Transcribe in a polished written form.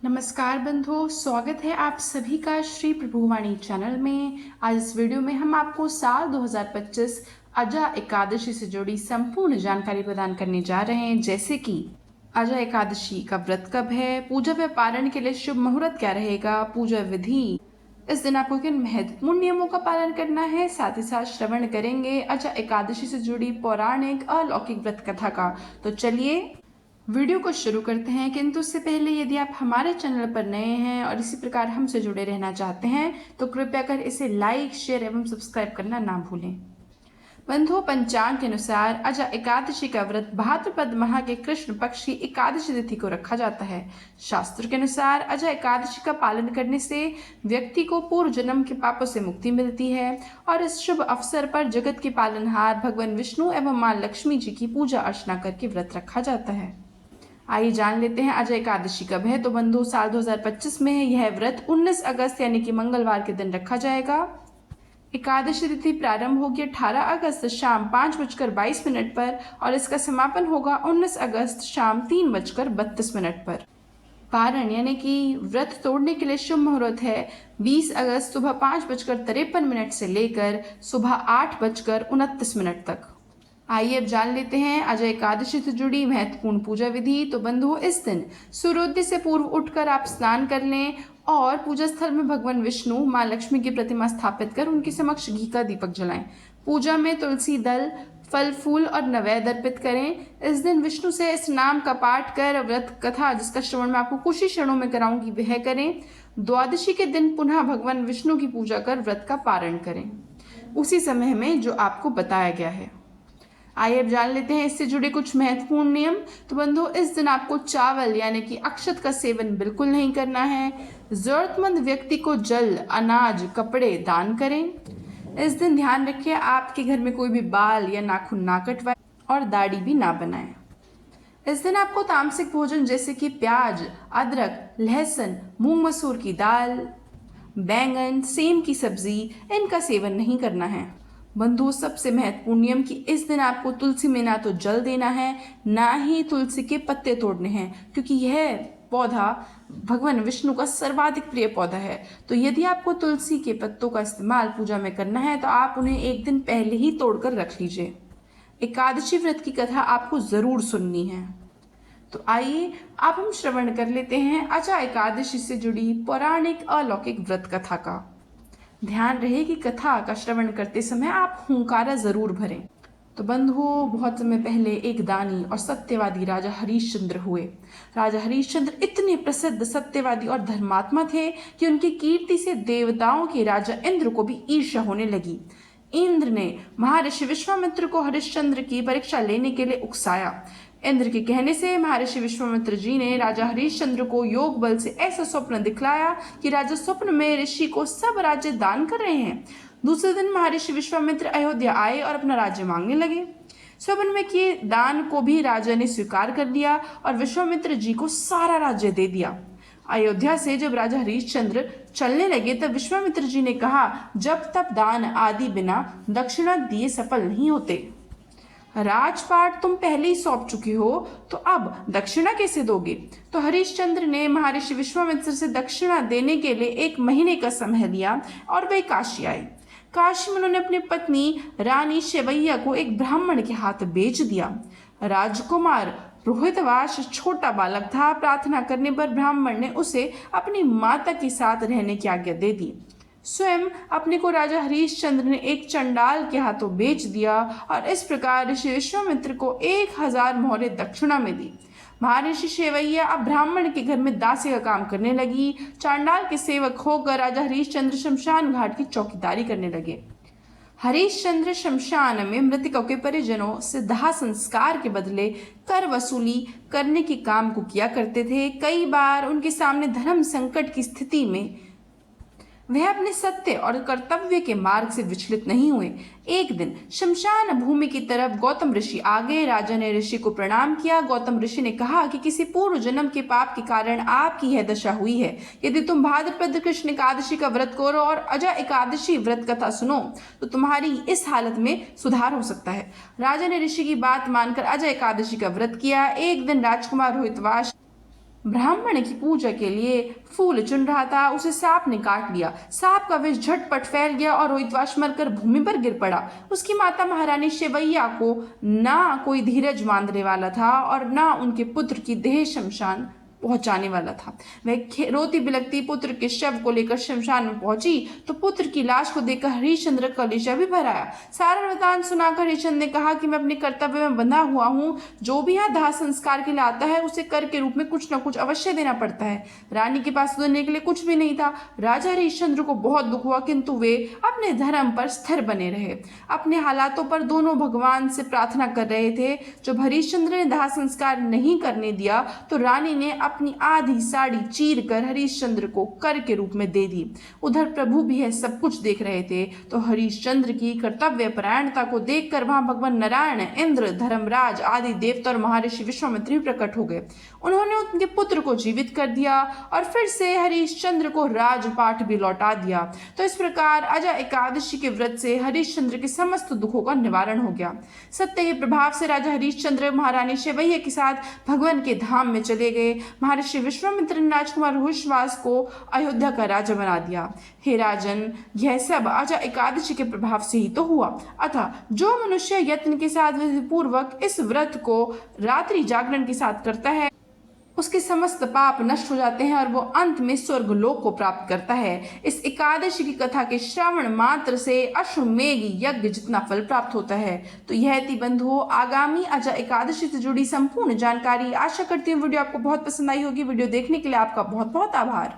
नमस्कार बंधुओं, स्वागत है आप सभी का श्री प्रभुवाणी चैनल में। आज इस वीडियो में हम आपको साल 2025 अजा एकादशी से जुड़ी संपूर्ण जानकारी प्रदान करने जा रहे हैं, जैसे कि अजा एकादशी का व्रत कब है, पूजा व पारण के लिए शुभ मुहूर्त क्या रहेगा, पूजा विधि, इस दिन आपको किन महत्वपूर्ण नियमों का पालन करना है, साथ ही साथ श्रवण करेंगे अजा एकादशी से जुड़ी पौराणिक अलौकिक व्रत कथा का। तो चलिए वीडियो को शुरू करते हैं, किंतु उससे पहले यदि आप हमारे चैनल पर नए हैं और इसी प्रकार हमसे जुड़े रहना चाहते हैं तो कृपया कर इसे लाइक, शेयर एवं सब्सक्राइब करना ना भूलें। बंधुओं, पंचांग के अनुसार अजा एकादशी का व्रत भाद्रपद माह के कृष्ण पक्ष की एकादशी तिथि को रखा जाता है। शास्त्र के अनुसार अजा एकादशी का पालन करने से व्यक्ति को पूर्व जन्म के पापों से मुक्ति मिलती है और इस शुभ अवसर पर जगत के पालनहार भगवान विष्णु एवं मां लक्ष्मी जी की पूजा अर्चना करके व्रत रखा जाता है। आइए जान लेते हैं अजा एकादशी कब है। तो बंधु, साल 2025 में है। यह व्रत 19 अगस्त यानी कि मंगलवार के दिन रखा जाएगा। एकादशी तिथि प्रारंभ होगी 18 अगस्त शाम 5:22 पर और इसका समापन होगा 19 अगस्त शाम 3:32 पर। पारण यानी कि व्रत तोड़ने के लिए शुभ मुहूर्त है 20 अगस्त सुबह 5:53 से लेकर सुबह 8:29 तक। आइए अब जान लेते हैं अजा एकादशी से जुड़ी महत्वपूर्ण पूजा विधि। तो बंधुओं, इस दिन सूर्योदय से पूर्व उठकर आप स्नान कर लें और पूजा स्थल में भगवान विष्णु, मां लक्ष्मी की प्रतिमा स्थापित कर उनके समक्ष घी का दीपक जलाएं। पूजा में तुलसी दल, फल फूल और नैवेद्य अर्पित करें। इस दिन विष्णु से इस नाम का पाठ कर व्रत कथा, जिसका श्रवण मैं आपको कुछ ही क्षणों में कराऊंगी, वह करें। द्वादशी के दिन पुनः भगवान विष्णु की पूजा कर व्रत का पारण करें उसी समय में जो आपको बताया गया है। आइए अब जान लेते हैं इससे जुड़े कुछ महत्वपूर्ण नियम। तो बंधुओं, इस दिन आपको चावल यानी कि अक्षत का सेवन बिल्कुल नहीं करना है। जरूरतमंद व्यक्ति को जल, अनाज, कपड़े दान करें। इस दिन ध्यान रखिए आपके घर में कोई भी बाल या नाखून ना कटवाए और दाढ़ी भी ना बनाए। इस दिन आपको तामसिक भोजन जैसे कि प्याज, अदरक, लहसुन, मूंग मसूर की दाल, बैंगन, सेम की सब्जी, इनका सेवन नहीं करना है। बंधु, सबसे महत्वपूर्ण नियम कि इस दिन आपको तुलसी में ना तो जल देना है, ना ही तुलसी के पत्ते तोड़ने हैं, क्योंकि यह पौधा भगवान विष्णु का सर्वाधिक प्रिय पौधा है। तो यदि आपको तुलसी के पत्तों का इस्तेमाल पूजा में करना है तो आप उन्हें एक दिन पहले ही तोड़कर रख लीजिए। एकादशी व्रत की कथा आपको जरूर सुननी है। तो आइए अब हम श्रवण कर लेते हैं अजा एकादशी से जुड़ी पौराणिक अलौकिक व्रत कथा का। ध्यान रहे कि कथा का श्रवण करते समय आप हुंकारा जरूर भरें। तो बंधुओं, बहुत समय पहले एक दानी और सत्यवादी राजा हरिश्चंद्र हुए। राजा हरिश्चंद्र इतने प्रसिद्ध सत्यवादी और धर्मात्मा थे कि उनकी कीर्ति से देवताओं के राजा इंद्र को भी ईर्ष्या होने लगी। इंद्र ने महर्षि विश्वामित्र को हरिश्चंद्र की परीक्षा लेने के लिए उकसाया। इंद्र के कहने से महर्षि विश्वामित्र जी ने राजा हरिश्चंद्र को योग बल से ऐसा स्वप्न दिखलाया कि राजा स्वप्न में ऋषि को सब राज्य दान कर रहे हैं। दूसरे दिन महर्षि विश्वामित्र अयोध्या आए और अपना राज्य मांगने लगे। स्वप्न में किए दान को भी राजा ने स्वीकार कर लिया और विश्वामित्र जी को सारा राज्य दे दिया। अयोध्या से जब राजा हरिश्चंद्र चलने लगे तब विश्वामित्र जी ने कहा, जब तब दान आदि बिना दक्षिणा दिए सफल नहीं होते। राजपाट तुम पहले ही सौंप चुके हो, तो अब दक्षिणा कैसे दोगे? तो हरिश्चंद्र ने महर्षि विश्वामित्र से दक्षिणा देने के लिए 1 महीने का समय लिया और वे काशी आए। काशी में उन्होंने अपनी पत्नी रानी शेवैया को एक ब्राह्मण के हाथ बेच दिया। राजकुमार रोहितवास छोटा बालक था। प्रार्थना करने पर ब्राह्मण ने उसे अपनी माता के साथ रहने की आज्ञा दे दी। स्वयं अपने को राजा हरिश्चंद्र ने एक चंडाल के हाथों बेच दिया और इस प्रकार ऋषि विश्वामित्र को 1000 मोहरे दक्षिणा में दी। महर्षि शेवैया अब ब्राह्मण के घर में दासी का काम करने लगी। चांडाल के सेवक होकर राजा हरिश्चंद्र शमशान घाट की चौकीदारी करने लगे। हरिश्चंद्र शमशान में मृतकों के परिजनों से दाह संस्कार के बदले कर वसूली करने के काम को किया करते थे। कई बार उनके सामने धर्म संकट की स्थिति में वह अपने सत्य और कर्तव्य के मार्ग से विचलित नहीं हुए। एक दिन शमशान भूमि की तरफ गौतम ऋषि आ गए। राजा ने ऋषि को प्रणाम किया। गौतम ऋषि ने कहा कि किसी पूर्व जन्म के पाप के कारण आपकी यह दशा हुई है। यदि तुम भाद्रपद कृष्ण एकादशी का व्रत करो और अजा एकादशी व्रत कथा सुनो तो तुम्हारी इस हालत में सुधार हो सकता है। राजा ने ऋषि की बात मानकर अजा एकादशी का व्रत किया। एक दिन राजकुमार रोहितवास ब्राह्मण की पूजा के लिए फूल चुन रहा था, उसे सांप ने काट लिया। सांप का विष झटपट फैल गया और रोहितवाश मरकर भूमि पर गिर पड़ा। उसकी माता महारानी शेवैया को ना कोई धीरज बांधने वाला था और ना उनके पुत्र की देह शमशान पहुंचाने वाला था। वह रोती बिलखती पुत्र के शव को लेकर शमशान में पहुंची तो पुत्र की लाश को देखकर हरिश्चंद्र का कलेजा भी भर आया। सारा वृतांत सुनाकर हरिश्चंद्र ने कहा कि मैं अपने कर्तव्य में बंधा हुआ हूँ। जो भी यहाँ दाह संस्कार के लिए आता है उसे कर के रूप में कुछ न कुछ अवश्य देना पड़ता है। रानी के पास देने के लिए कुछ भी नहीं था। राजा हरिश्चंद्र को बहुत दुख हुआ, किंतु वे अपने धर्म पर स्थिर बने रहे। अपने हालातों पर दोनों भगवान से प्रार्थना कर रहे थे। जब हरिश्चंद्र ने दाह संस्कार नहीं करने दिया तो रानी ने अपनी आधी साड़ी चीर कर हरिश्चंद्र को कर के रूप में दे दी। उधर प्रभु भी यह सब कुछ देख रहे थे तो हरिश्चंद्र की कर्तव्य परायणता को देखकर वहां भगवान नारायण, इंद्र, धर्मराज आदि देवता और महर्षि विश्वामित्र भी प्रकट हो गए। उन्होंने उनके पुत्र को जीवित कर दिया और फिर से हरिश्चंद्र को राजपाट भी लौटा दिया। तो इस प्रकार अजा एकादशी के व्रत से हरिश्चंद्र के समस्त दुखों का निवारण हो गया। सत्य के प्रभाव से राजा हरिश्चंद्र महारानी शेवैया के साथ भगवान के धाम में चले गए। महर्षि विश्वामित्र ने राजकुमार रोहितवास को अयोध्या का राजा बना दिया। हे राजन, यह सब अजा एकादशी के प्रभाव से ही तो हुआ। अतः जो मनुष्य यत्न के साथ विधिपूर्वक इस व्रत को रात्रि जागरण के साथ करता है उसके समस्त पाप नष्ट हो जाते हैं और वो अंत में स्वर्ग लोक को प्राप्त करता है। इस एकादशी की कथा के श्रवण मात्र से अश्वमेघ यज्ञ जितना फल प्राप्त होता है। तो यह थी बंधुओं आगामी अजा एकादशी से जुड़ी संपूर्ण जानकारी। आशा करती हूँ वीडियो आपको बहुत पसंद आई होगी। वीडियो देखने के लिए आपका बहुत बहुत आभार।